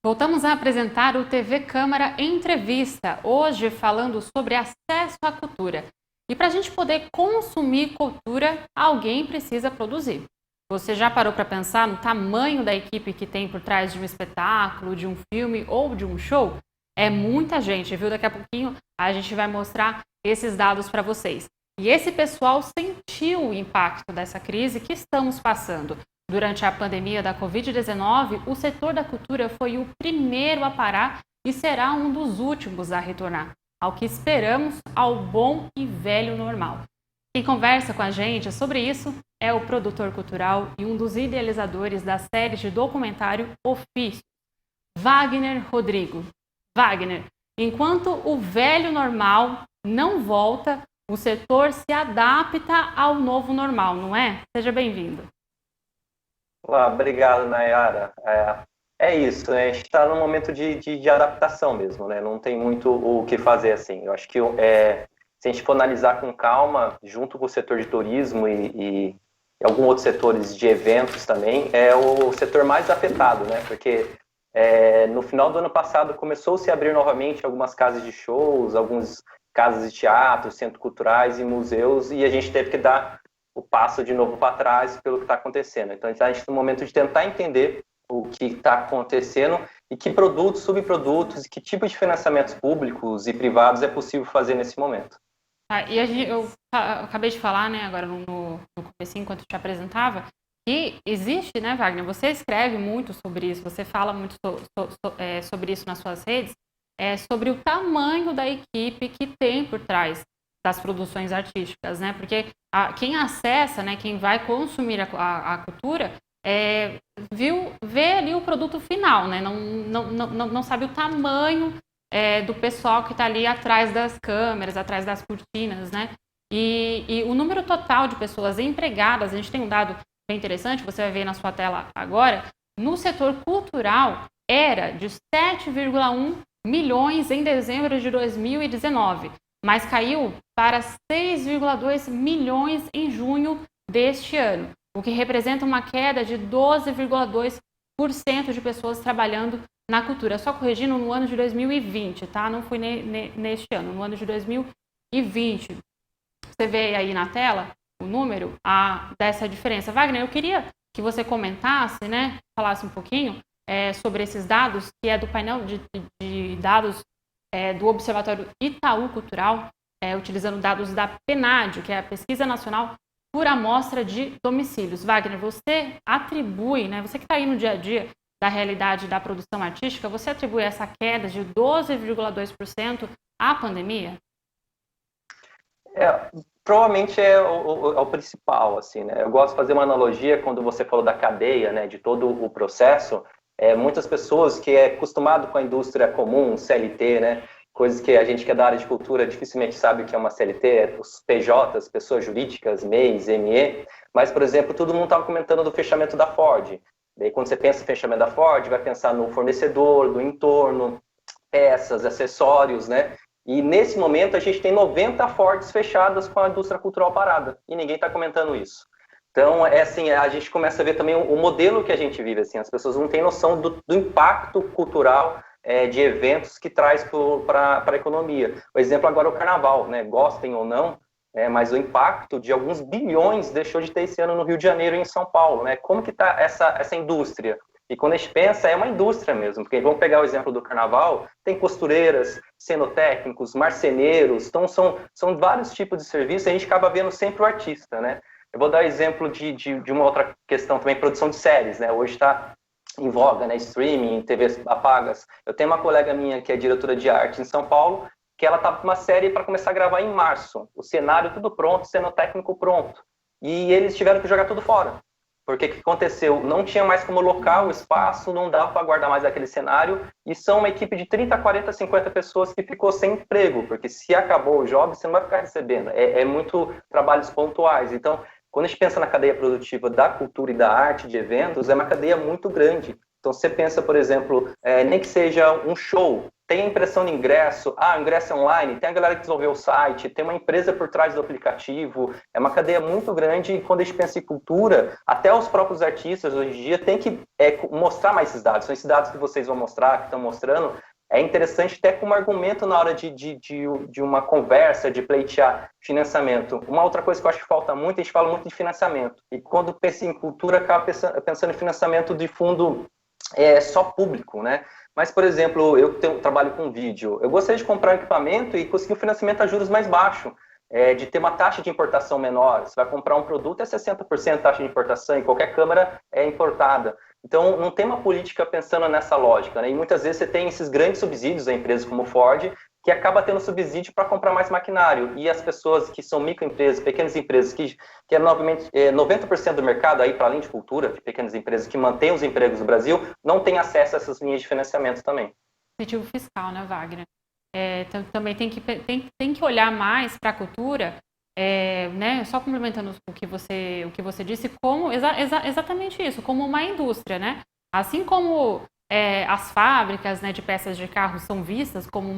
Voltamos a apresentar o TV Câmara Entrevista, hoje falando sobre acesso à cultura. E para a gente poder consumir cultura, alguém precisa produzir. Você já parou para pensar no tamanho da equipe que tem por trás de um espetáculo, de um filme ou de um show? É muita gente, viu? Daqui a pouquinho a gente vai mostrar esses dados para vocês. E esse pessoal sentiu o impacto dessa crise que estamos passando. Durante a pandemia da Covid-19, o setor da cultura foi o primeiro a parar e será um dos últimos a retornar, ao que esperamos, ao bom e velho normal. Quem conversa com a gente sobre isso é o produtor cultural e um dos idealizadores da série de documentário Ofício, Wagner Rodrigo. Wagner, enquanto o velho normal não volta, o setor se adapta ao novo normal, não é? Seja bem-vindo. Olá, obrigado, Nayara. É isso, né? A gente está num momento de adaptação mesmo, né? Não tem muito o que fazer assim. Eu acho que se a gente for analisar com calma, junto com o setor de turismo e alguns outros setores de eventos também, é o setor mais afetado, né? Porque no final do ano passado começou-se a abrir novamente algumas casas de shows, algumas casas de teatro, centros culturais e museus, e a gente teve que dar o passo de novo para trás pelo que está acontecendo. Então, a gente está no momento de tentar entender o que está acontecendo e que produtos, subprodutos e que tipo de financiamentos públicos e privados é possível fazer nesse momento. Eu acabei de falar, né, agora no comecinho, enquanto eu te apresentava, que existe, né, Wagner, você escreve muito sobre isso, você fala muito sobre isso nas suas redes, sobre o tamanho da equipe que tem por trás das produções artísticas, né? Porque quem acessa, né, quem vai consumir a cultura, vê ali o produto final, né? Não sabe o tamanho do pessoal que está ali atrás das câmeras, atrás das cortinas, né? E o número total de pessoas empregadas, a gente tem um dado bem interessante, você vai ver na sua tela agora, no setor cultural era de 7,1 milhões em dezembro de 2019. Mas caiu para 6,2 milhões em junho deste ano, o que representa uma queda de 12,2% de pessoas trabalhando na cultura. Só corrigindo, no ano de 2020, tá? Não foi neste ano, no ano de 2020. Você vê aí na tela o número dessa diferença. Wagner, eu queria que você comentasse, né, falasse um pouquinho sobre esses dados, que é do painel de dados do Observatório Itaú Cultural, utilizando dados da PNAD, que é a Pesquisa Nacional por Amostra de Domicílios. Wagner, você atribui, né, você que está aí no dia a dia da realidade da produção artística, você atribui essa queda de 12,2% à pandemia? Provavelmente é o principal, assim, né? Eu gosto de fazer uma analogia quando você falou da cadeia, né, de todo o processo. Muitas pessoas que é acostumado com a indústria comum, CLT, né, coisas que a gente que é da área de cultura dificilmente sabe o que é uma CLT, os PJs, pessoas jurídicas, MEIs, ME, mas, por exemplo, todo mundo estava comentando do fechamento da Ford. Daí, quando você pensa no fechamento da Ford, vai pensar no fornecedor, do entorno, peças, acessórios, né? E nesse momento a gente tem 90 Fords fechadas com a indústria cultural parada, e ninguém está comentando isso. Então, assim, a gente começa a ver também o modelo que a gente vive, assim, as pessoas não têm noção do impacto cultural de eventos que traz para a economia. Por exemplo, agora o carnaval, né? Gostem ou não, mas o impacto de alguns bilhões deixou de ter esse ano no Rio de Janeiro e em São Paulo, né? Como que está essa indústria? E quando a gente pensa, é uma indústria mesmo, porque vamos pegar o exemplo do carnaval, tem costureiras, cenotécnicos, marceneiros, então são vários tipos de serviços, e a gente acaba vendo sempre o artista, né? Eu vou dar exemplo de uma outra questão também, produção de séries, né? Hoje está em voga, né? Streaming, TVs pagas. Eu tenho uma colega minha que é diretora de arte em São Paulo, que ela estava com uma série para começar a gravar em março. O cenário tudo pronto, cenotécnico pronto. E eles tiveram que jogar tudo fora. Porque o que aconteceu? Não tinha mais como local, o espaço, não dava para guardar mais aquele cenário, e são uma equipe de 30, 40, 50 pessoas que ficou sem emprego, porque se acabou o job, você não vai ficar recebendo. É muito trabalhos pontuais. Então, quando a gente pensa na cadeia produtiva da cultura e da arte, de eventos, é uma cadeia muito grande. Então, você pensa, por exemplo, nem que seja um show, tem a impressão de ingresso, o ingresso é online, tem a galera que desenvolveu o site, tem uma empresa por trás do aplicativo, é uma cadeia muito grande e quando a gente pensa em cultura, até os próprios artistas hoje em dia têm que mostrar mais esses dados. São esses dados que vocês vão mostrar, que estão mostrando, é interessante até como argumento na hora de uma conversa, de pleitear financiamento. Uma outra coisa que eu acho que falta muito, a gente fala muito de financiamento. E quando pensa em cultura, acaba pensando em financiamento de fundo só público, né? Mas, por exemplo, eu trabalho com vídeo. Eu gostaria de comprar um equipamento e conseguir um financiamento a juros mais baixo, de ter uma taxa de importação menor. Você vai comprar um produto, é 60% taxa de importação, e qualquer câmera é importada. Então, não tem uma política pensando nessa lógica, né? E muitas vezes você tem esses grandes subsídios a empresas como Ford, que acaba tendo subsídio para comprar mais maquinário. E as pessoas que são microempresas, pequenas empresas, que é novamente 90% do mercado, aí para além de cultura, de pequenas empresas que mantêm os empregos no Brasil, não tem acesso a essas linhas de financiamento também. Incentivo fiscal, né, Wagner? Também tem que olhar mais para a cultura, né, só complementando o que você disse, como exatamente isso, como uma indústria, né? Assim como as fábricas, né, de peças de carro são vistas como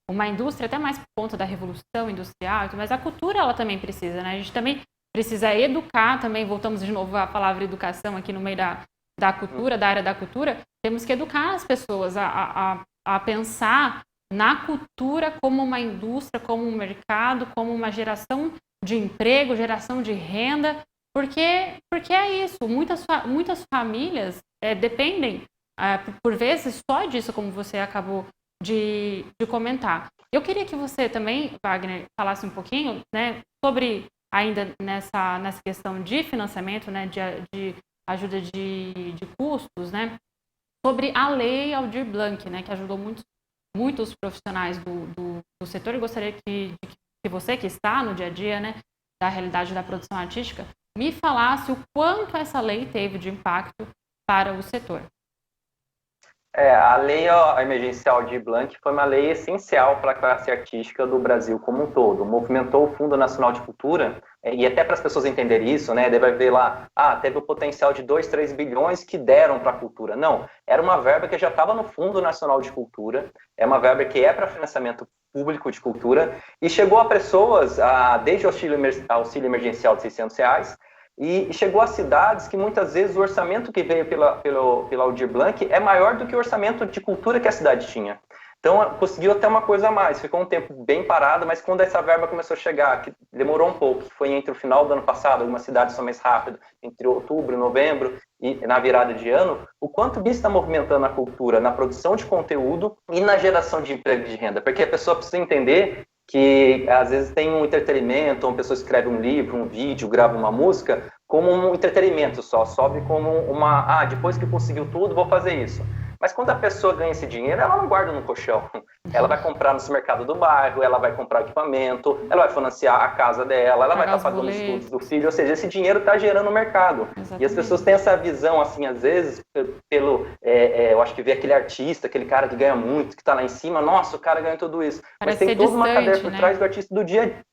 uma indústria, até mais por conta da revolução industrial, mas a cultura ela também precisa, né? A gente também precisa educar, também voltamos de novo à palavra educação aqui no meio da cultura, da área da cultura, temos que educar as pessoas a pensar na cultura como uma indústria, como um mercado, como uma geração de emprego, geração de renda, porque é isso, muitas famílias dependem, por vezes, só disso, como você acabou de comentar. Eu queria que você também, Wagner, falasse um pouquinho, né, sobre ainda nessa questão de financiamento, né, de ajuda de custos, né, sobre a lei Aldir Blanc, né, que ajudou muitos profissionais do setor. Eu gostaria que você, que está no dia a dia, né, da realidade da produção artística, me falasse o quanto essa lei teve de impacto para o setor. A lei emergencial de Blanc foi uma lei essencial para a classe artística do Brasil como um todo. Movimentou o Fundo Nacional de Cultura, e até para as pessoas entenderem isso, né, deve ver lá, teve o potencial de 2, 3 bilhões que deram para a cultura. Não, era uma verba que já estava no Fundo Nacional de Cultura, é uma verba que é para financiamento público de cultura, e chegou a pessoas, desde o auxílio emergencial de R$600, e chegou a cidades que muitas vezes o orçamento que veio pela Aldir Blanc é maior do que o orçamento de cultura que a cidade tinha. Então, conseguiu até uma coisa a mais. Ficou um tempo bem parado, mas quando essa verba começou a chegar, que demorou um pouco, que foi entre o final do ano passado, algumas cidades são mais rápido, entre outubro e novembro, e na virada de ano, o quanto isso está movimentando a cultura na produção de conteúdo e na geração de emprego e de renda. Porque a pessoa precisa entender que às vezes tem um entretenimento, uma pessoa escreve um livro, um vídeo, grava uma música, como um entretenimento só, sobe como depois que conseguiu tudo, vou fazer isso. Mas quando a pessoa ganha esse dinheiro, ela não guarda no colchão. Ela vai comprar no supermercado do bairro, ela vai comprar equipamento, ela vai financiar a casa dela, ela vai estar pagando os estudos do filho, ou seja, esse dinheiro está gerando no mercado. Exatamente. E as pessoas têm essa visão, assim, às vezes, eu acho que vê aquele artista, aquele cara que ganha muito, que está lá em cima, nossa, o cara ganha tudo isso. Parece mas tem toda uma cadeia por né? trás do artista do dia a dia.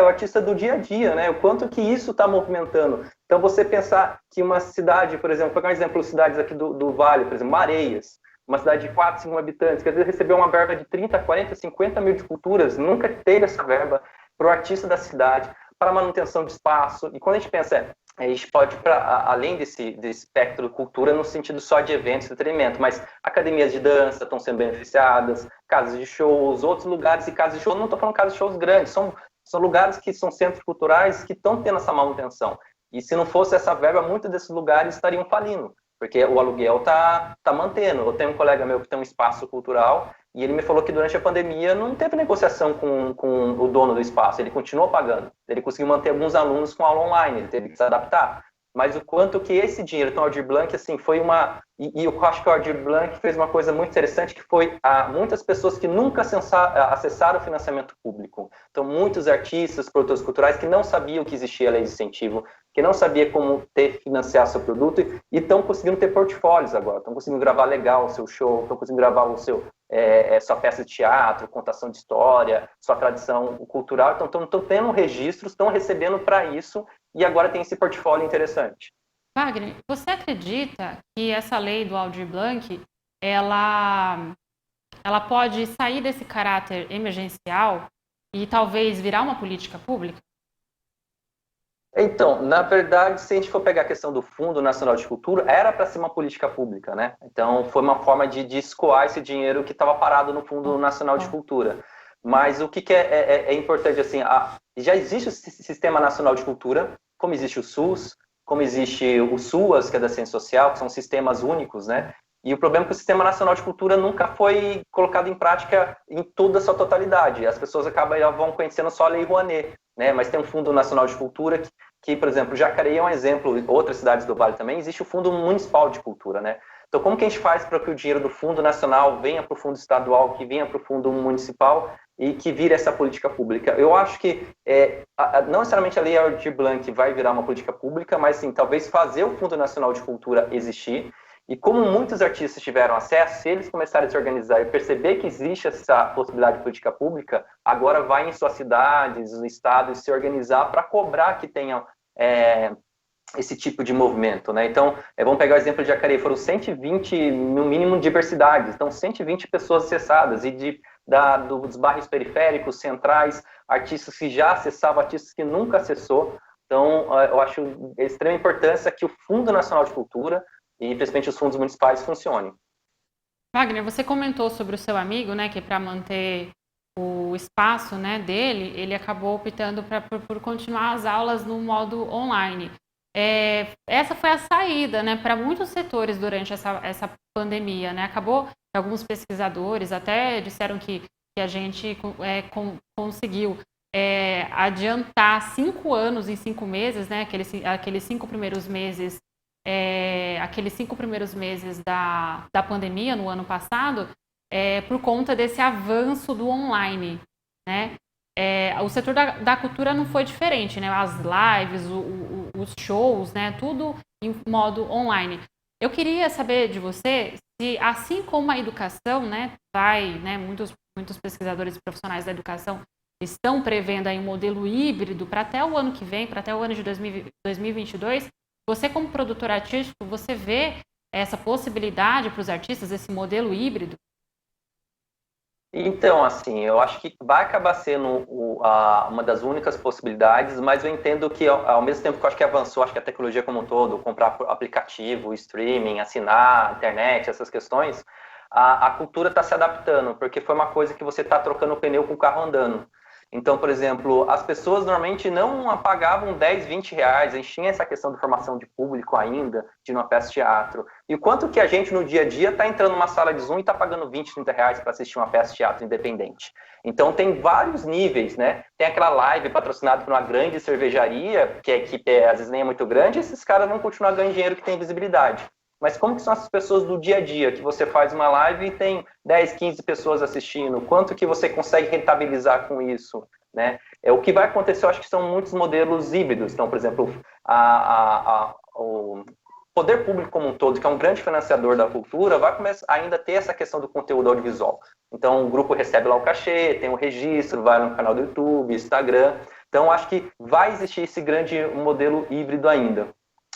O artista do dia a dia, né? O quanto que isso está movimentando. Então, você pensar que uma cidade, por exemplo, pegar um exemplo, cidades aqui do Vale, por exemplo, Mareias, uma cidade de 4, 5 mil habitantes, que às vezes recebeu uma verba de 30, 40, 50 mil de culturas, nunca teve essa verba para o artista da cidade, para a manutenção de espaço. E quando a gente pensa, a gente pode ir para além desse espectro de cultura no sentido só de eventos e entretenimento, mas academias de dança estão sendo beneficiadas, casas de shows, outros lugares, e casas de shows, não estou falando casas de shows grandes, são lugares que são centros culturais que estão tendo essa manutenção. E se não fosse essa verba, muitos desses lugares estariam falindo, porque o aluguel tá mantendo. Eu tenho um colega meu que tem um espaço cultural e ele me falou que durante a pandemia não teve negociação com o dono do espaço, ele continuou pagando. Ele conseguiu manter alguns alunos com aula online, ele teve que se adaptar. Mas o quanto que esse dinheiro, então, o Aldir Blanc, assim, foi uma... E eu acho que o Aldir Blanc fez uma coisa muito interessante, que foi muitas pessoas que nunca acessaram o financiamento público. Então, muitos artistas, produtores culturais que não sabiam que existia a lei de incentivo, que não sabia como financiar seu produto, e estão conseguindo ter portfólios agora, estão conseguindo gravar legal o seu show, estão conseguindo gravar o seu... sua peça de teatro, contação de história, sua tradição cultural, então estão tendo registros, estão recebendo para isso, e agora tem esse portfólio interessante. Wagner, você acredita que essa lei do Aldir Blanc, ela ela pode sair desse caráter emergencial e talvez virar uma política pública? Então, na verdade, se a gente for pegar a questão do Fundo Nacional de Cultura, era para ser uma política pública, né? Então, foi uma forma de escoar esse dinheiro que estava parado no Fundo Nacional de Cultura. Mas o que é importante, assim, já existe o Sistema Nacional de Cultura, como existe o SUS, como existe o SUAS, que é da Ciência Social, que são sistemas únicos, né? E o problema é que o Sistema Nacional de Cultura nunca foi colocado em prática em toda a sua totalidade. As pessoas vão conhecendo só a Lei Rouanet, né? Mas tem um Fundo Nacional de Cultura que, por exemplo, Jacareí é um exemplo, outras cidades do Vale também, existe o Fundo Municipal de Cultura, né? Então, como que a gente faz para que o dinheiro do Fundo Nacional venha para o Fundo Estadual, que venha para o Fundo Municipal e que vire essa política pública? Eu acho que não necessariamente a Lei Aldir Blanc vai virar uma política pública, mas sim, talvez fazer o Fundo Nacional de Cultura existir. E como muitos artistas tiveram acesso, se eles começarem a se organizar e perceber que existe essa possibilidade de política pública, agora vai em suas cidades, no estado, se organizar para cobrar que tenham esse tipo de movimento, né? Então, vamos pegar o exemplo de Jacareí, foram 120, no mínimo, diversidades, então 120 pessoas acessadas, e dos bairros periféricos, centrais, artistas que já acessavam, artistas que nunca acessou. Então, eu acho de extrema importância que o Fundo Nacional de Cultura e principalmente os fundos municipais funcionem. Wagner, você comentou sobre o seu amigo, né, que para manter o espaço, né, dele, ele acabou optando por continuar as aulas no modo online. Essa foi a saída, né, para muitos setores durante essa pandemia, né? Acabou, alguns pesquisadores até disseram que a gente conseguiu adiantar 5 anos em 5 meses, né, aqueles 5 primeiros meses da pandemia no ano passado, por conta desse avanço do online, né? O setor da cultura não foi diferente, né? As lives, os shows, né? Tudo em modo online. Eu queria saber de você se, assim como a educação, né? Muitos pesquisadores e profissionais da educação estão prevendo aí um modelo híbrido para até o ano que vem, para até o ano de 2022. Você, como produtor artístico, você vê essa possibilidade para os artistas, esse modelo híbrido? Então, assim, eu acho que vai acabar sendo uma das únicas possibilidades, mas eu entendo que, ao mesmo tempo que eu acho que avançou, acho que a tecnologia como um todo, comprar aplicativo, streaming, assinar, internet, essas questões, a cultura está se adaptando, porque foi uma coisa que você está trocando o pneu com o carro andando. Então, por exemplo, as pessoas normalmente não pagavam 10, 20 reais, a gente tinha essa questão de formação de público ainda, de ir numa peça de teatro. E o quanto que a gente no dia a dia está entrando numa sala de Zoom e está pagando 20, 30 reais para assistir uma peça de teatro independente. Então tem vários níveis, né? Tem aquela live patrocinada por uma grande cervejaria, que a equipe às vezes nem é muito grande, e esses caras vão continuar ganhando dinheiro que tem visibilidade. Mas como que são essas pessoas do dia a dia, que você faz uma live e tem 10, 15 pessoas assistindo? Quanto que você consegue rentabilizar com isso? Né? O que vai acontecer, eu acho que são muitos modelos híbridos. Então, por exemplo, o poder público como um todo, que é um grande financiador da cultura, vai começar ainda a ter essa questão do conteúdo audiovisual. Então, o grupo recebe lá o cachê, tem o registro, vai no canal do YouTube, Instagram. Então, acho que vai existir esse grande modelo híbrido ainda.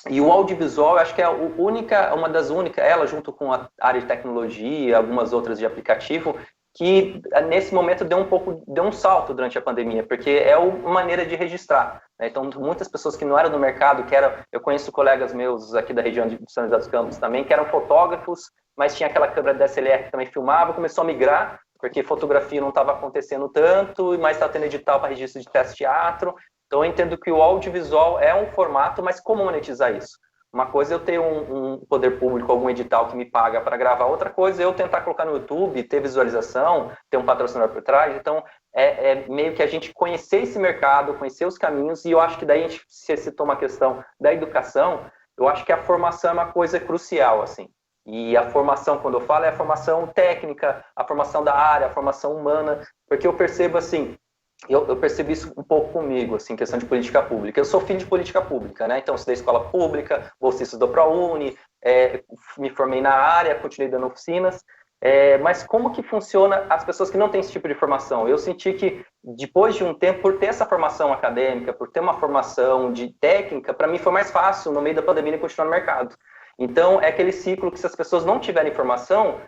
E o audiovisual, eu acho que é uma das únicas, ela junto com a área de tecnologia, algumas outras de aplicativo, que nesse momento deu um salto durante a pandemia, porque é uma maneira de registrar. Né? Então, muitas pessoas que não eram do mercado, eu conheço colegas meus aqui da região de São José dos Campos também, que eram fotógrafos, mas tinha aquela câmera DSLR que também filmava, começou a migrar, porque fotografia não estava acontecendo tanto, mas está tendo edital para registro de peça de teatro. Então, eu entendo que o audiovisual é um formato, mas como monetizar isso? Uma coisa é eu ter um poder público, algum edital que me paga para gravar, outra coisa é eu tentar colocar no YouTube, ter visualização, ter um patrocinador por trás. Então, meio que a gente conhecer esse mercado, conhecer os caminhos, e eu acho que daí a gente se citou uma questão da educação, eu acho que a formação é uma coisa crucial, assim. E a formação, quando eu falo, é a formação técnica, a formação da área, a formação humana, porque eu percebo, assim, eu percebi isso um pouco comigo, assim, questão de política pública. Eu sou filho de política pública, né? Então, estudei escola pública, bolsista do ProUni, me formei na área, continuei dando oficinas. Mas como que funciona as pessoas que não têm esse tipo de formação? Eu senti que, depois de um tempo, por ter essa formação acadêmica, por ter uma formação de técnica, para mim foi mais fácil, no meio da pandemia, continuar no mercado. Então, é aquele ciclo que, se as pessoas não tiverem formação,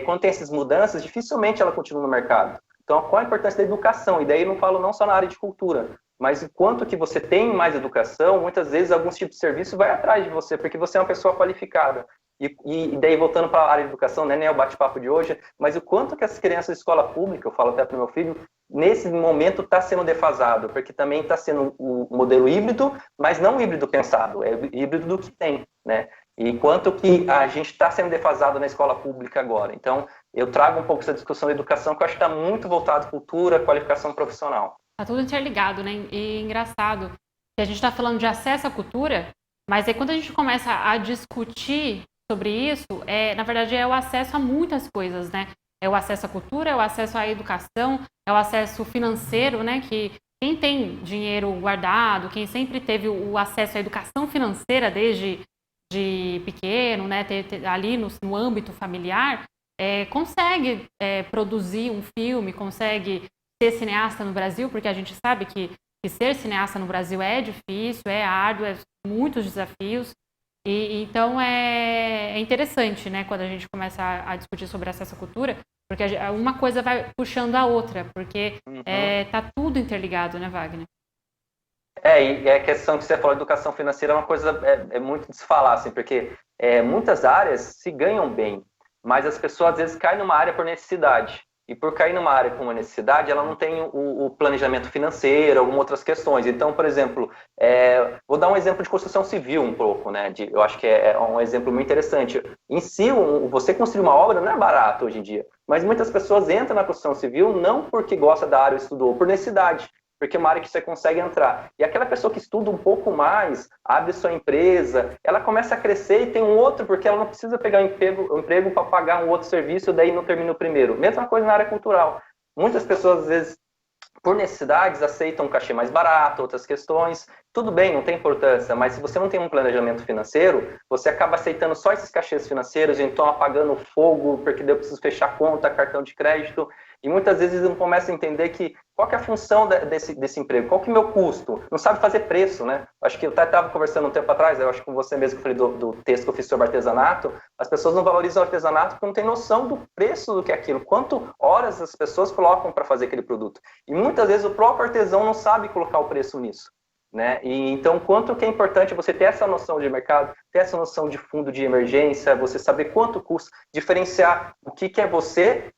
quando tem essas mudanças, dificilmente ela continua no mercado. Então, qual a importância da educação? E daí eu não falo não só na área de cultura, mas o quanto que você tem mais educação, muitas vezes alguns tipos de serviço vai atrás de você, porque você é uma pessoa qualificada. E daí, voltando para a área de educação, né, nem é o bate-papo de hoje, mas o quanto que as crianças de escola pública, eu falo até para o meu filho, nesse momento está sendo defasado, porque também está sendo o modelo híbrido, mas não híbrido pensado, é híbrido do que tem, né? E quanto que a gente está sendo defasado na escola pública agora. Então, eu trago um pouco essa discussão da educação, que eu acho que está muito voltado à cultura, qualificação profissional. Tá tudo interligado, né? E engraçado que a gente está falando de acesso à cultura, mas aí quando a gente começa a discutir sobre isso, na verdade é o acesso a muitas coisas, né? É o acesso à cultura, é o acesso à educação, é o acesso financeiro, né? Que quem tem dinheiro guardado, quem sempre teve o acesso à educação financeira desde de pequeno, né? Ali no âmbito familiar, consegue produzir um filme, consegue ser cineasta no Brasil, porque a gente sabe que ser cineasta no Brasil é difícil, é árduo, muitos desafios. E então é interessante, né, quando a gente começa a discutir sobre acesso à cultura, porque uma coisa vai puxando a outra, porque tá tudo interligado, né, Wagner? E a questão que você falou, educação financeira, é uma coisa muito de se falar, assim, porque muitas áreas se ganham bem, mas as pessoas às vezes caem numa área por necessidade. E por cair numa área com uma necessidade, ela não tem o planejamento financeiro, algumas outras questões. Então, por exemplo, vou dar um exemplo de construção civil um pouco, né? Eu acho que é um exemplo muito interessante. Em si, você construir uma obra não é barato hoje em dia, mas muitas pessoas entram na construção civil não porque gosta da área ou estudou, por necessidade. Porque é uma área que você consegue entrar. E aquela pessoa que estuda um pouco mais, abre sua empresa, ela começa a crescer e tem um outro, porque ela não precisa pegar um emprego para pagar um outro serviço, daí não termina o primeiro. Mesma coisa na área cultural. Muitas pessoas, às vezes, por necessidades, aceitam um cachê mais barato, outras questões. Tudo bem, não tem importância, mas se você não tem um planejamento financeiro, você acaba aceitando só esses cachês financeiros, então apagando fogo, porque daí eu preciso fechar conta, cartão de crédito. E muitas vezes não começa a entender qual que é a função desse emprego, qual que é o meu custo. Não sabe fazer preço, né? Acho que eu até estava conversando um tempo atrás, eu acho que com você mesmo que eu falei do texto que eu fiz sobre artesanato, as pessoas não valorizam o artesanato porque não têm noção do preço do que é aquilo, quanto horas as pessoas colocam para fazer aquele produto. E muitas vezes o próprio artesão não sabe colocar o preço nisso. Né? E então, quanto que é importante você ter essa noção de mercado, ter essa noção de fundo de emergência, você saber quanto custa, diferenciar o que é você,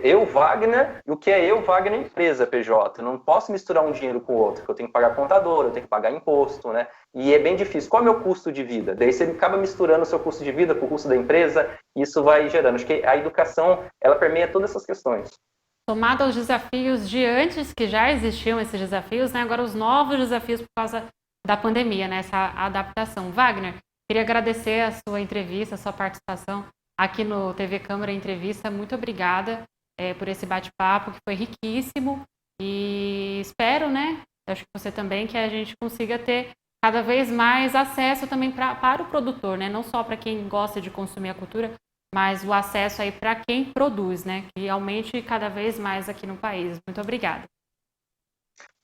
eu, Wagner, e o que é eu, Wagner, empresa, PJ. Eu não posso misturar um dinheiro com o outro, porque eu tenho que pagar contador, eu tenho que pagar imposto, né? E é bem difícil. Qual é o meu custo de vida? Daí você acaba misturando o seu custo de vida com o custo da empresa, e isso vai gerando. Acho que a educação, ela permeia todas essas questões. Somado aos desafios de antes, que já existiam esses desafios, né? Agora os novos desafios por causa da pandemia, né? Essa adaptação. Wagner, queria agradecer a sua entrevista, a sua participação aqui no TV Câmara Entrevista. Muito obrigada por esse bate-papo, que foi riquíssimo. E espero, né? Acho que você também, que a gente consiga ter cada vez mais acesso também para o produtor, né? Não só para quem gosta de consumir a cultura, mas o acesso aí para quem produz, né? Que aumente cada vez mais aqui no país. Muito obrigada.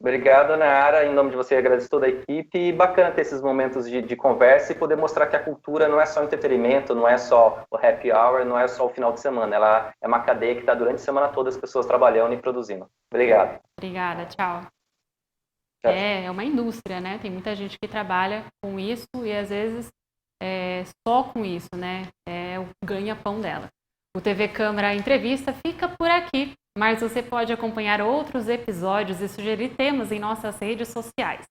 Obrigado, Nayara. Em nome de você, agradeço toda a equipe. E bacana ter esses momentos de conversa e poder mostrar que a cultura não é só entretenimento, não é só o happy hour, não é só o final de semana. Ela é uma cadeia que está durante a semana toda as pessoas trabalhando e produzindo. Obrigado. Obrigada, tchau. Tchau. É uma indústria, né? Tem muita gente que trabalha com isso e às vezes só com isso, né? É o ganha-pão dela. O TV Câmara Entrevista fica por aqui, mas você pode acompanhar outros episódios e sugerir temas em nossas redes sociais.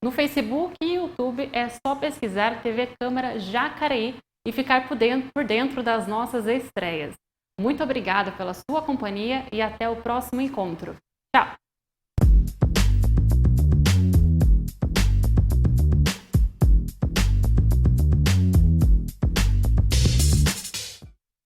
No Facebook e YouTube é só pesquisar TV Câmara Jacareí e ficar por dentro das nossas estreias. Muito obrigada pela sua companhia e até o próximo encontro. Tchau!